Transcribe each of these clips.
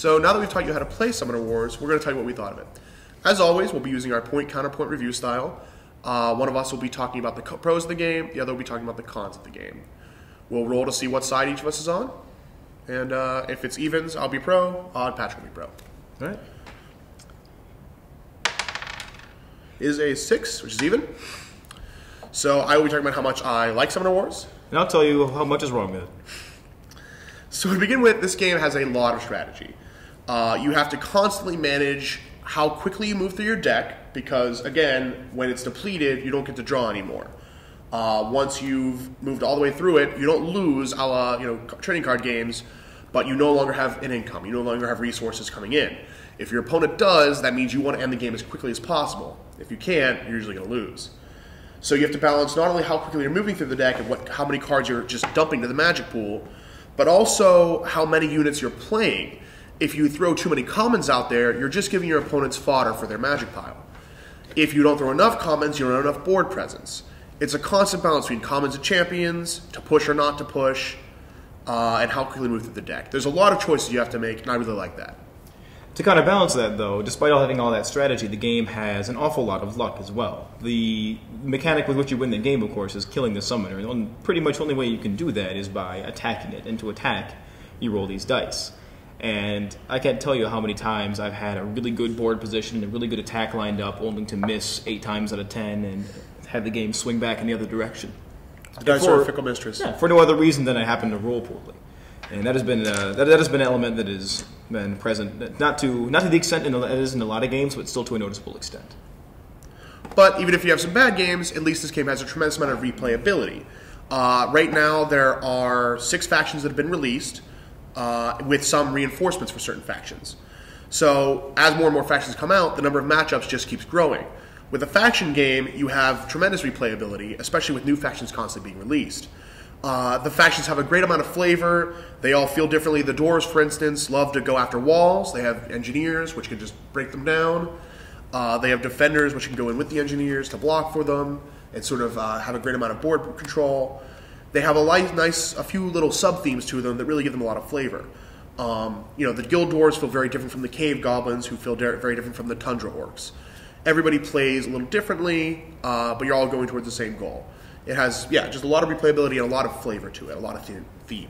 So now that we've taught you how to play Summoner Wars, we're going to tell you what we thought of it. As always, we'll be using our point-counterpoint review style. One of us will be talking about the pros of the game, the other will be talking about the cons of the game. We'll roll to see what side each of us is on, and if it's evens, I'll be pro, odd, Patrick will be pro. All right. Is a 6, which is even. So I will be talking about how much I like Summoner Wars. And I'll tell you how much is wrong with it. So to begin with, this game has a lot of strategy. You have to constantly manage how quickly you move through your deck, because again, when it's depleted, you don't get to draw anymore. Once you've moved all the way through it, you don't lose, a la trading card games, but you no longer have an income. You no longer have resources coming in. If your opponent does, that means you want to end the game as quickly as possible. If you can't, you're usually going to lose. So you have to balance not only how quickly you're moving through the deck and how many cards you're just dumping to the magic pool, but also how many units you're playing. If you throw too many commons out there, you're just giving your opponents fodder for their magic pile. If you don't throw enough commons, you don't have enough board presence. It's a constant balance between commons and champions, to push or not to push, and how quickly move through the deck. There's a lot of choices you have to make, and I really like that. To kind of balance that, though, despite having all that strategy, the game has an awful lot of luck as well. The mechanic with which you win the game, of course, is killing the summoner. And pretty much the only way you can do that is by attacking it. And to attack, you roll these dice. And I can't tell you how many times I've had a really good board position and a really good attack lined up, only to miss 8 times out of 10 and have the game swing back in the other direction. The dice are a fickle mistress. Yeah, for no other reason than I happen to roll poorly. And that has been that has been an element that has been present, not to the extent it is in a lot of games, but still to a noticeable extent. But even if you have some bad games, at least this game has a tremendous amount of replayability. Right now, there are 6 factions that have been released, with some reinforcements for certain factions. So as more and more factions come out, the number of matchups just keeps growing. With a faction game, you have tremendous replayability, especially with new factions constantly being released. The factions have a great amount of flavor. They all feel differently. The Doors, for instance, love to go after walls. They have engineers, which can just break them down. They have defenders, which can go in with the engineers to block for them and sort of have a great amount of board control. They have a few little sub-themes to them that really give them a lot of flavor. The Guild Dwarves feel very different from the Cave Goblins, who feel very different from the Tundra Orcs. Everybody plays a little differently, but you're all going towards the same goal. It has, just a lot of replayability and a lot of flavor to it, a lot of theme.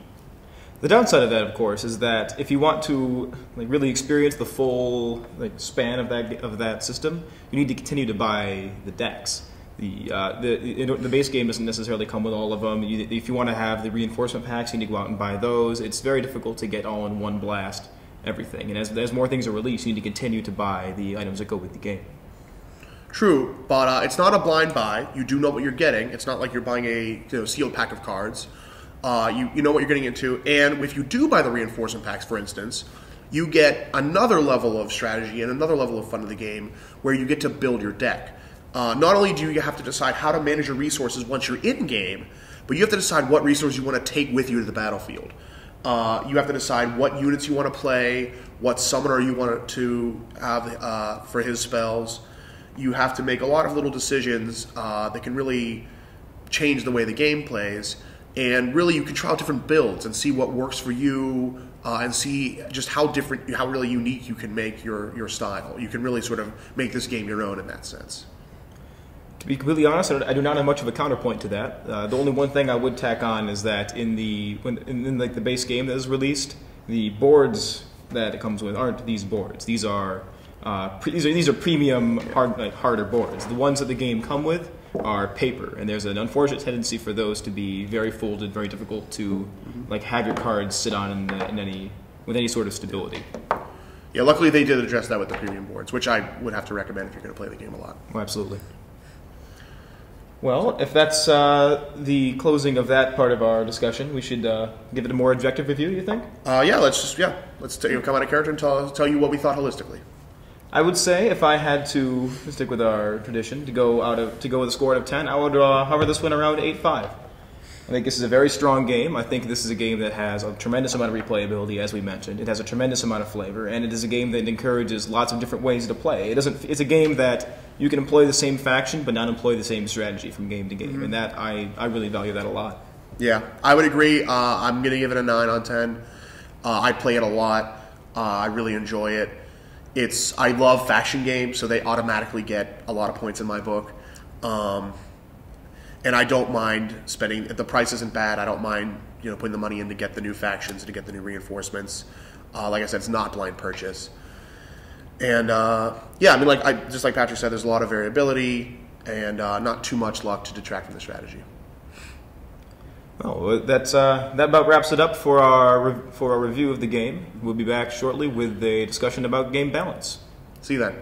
The downside of that, of course, is that if you want to really experience the full span of that system, you need to continue to buy the decks. The base game doesn't necessarily come with all of them. If you want to have the reinforcement packs, you need to go out and buy those. It's very difficult to get all in one blast everything. And as more things are released, you need to continue to buy the items that go with the game. True, but it's not a blind buy. You do know what you're getting. It's not like you're buying a sealed pack of cards. You know what you're getting into. And if you do buy the reinforcement packs, for instance, you get another level of strategy and another level of fun in the game where you get to build your deck. Not only do you have to decide how to manage your resources once you're in-game, but you have to decide what resources you want to take with you to the battlefield. You have to decide what units you want to play, what summoner you want to have for his spells. You have to make a lot of little decisions that can really change the way the game plays. And really, you can try out different builds and see what works for you and see just how really unique you can make your style. You can really sort of make this game your own in that sense. To be completely honest, I do not have much of a counterpoint to that. The only one thing I would tack on is that in the base game that is released, the boards that it comes with aren't these boards. These are premium harder boards. The ones that the game come with are paper, and there's an unfortunate tendency for those to be very folded, very difficult to have your cards sit on with any sort of stability. Yeah, luckily they did address that with the premium boards, which I would have to recommend if you're going to play the game a lot. Oh, absolutely. Well, if that's the closing of that part of our discussion, we should give it a more objective review, you think? Let's come out of character and tell you what we thought holistically. I would say, if I had to stick with our tradition, to go with a score out of 10, I would hover this one around 8.5. I think this is a very strong game. I think this is a game that has a tremendous amount of replayability, as we mentioned. It has a tremendous amount of flavor, and it is a game that encourages lots of different ways to play. It's a game that you can employ the same faction, but not employ the same strategy from game to game, and that I really value that a lot. Yeah, I would agree. I'm going to give it a 9 on 10. I play it a lot. I really enjoy it. I love faction games, so they automatically get a lot of points in my book. And I don't mind spending, if the price isn't bad, I don't mind putting the money in to get the new factions, to get the new reinforcements. Like I said, it's not blind purchase. And yeah, I mean, just like Patrick said, there's a lot of variability and not too much luck to detract from the strategy. Oh, that about wraps it up for our review of the game. We'll be back shortly with a discussion about game balance. See you then.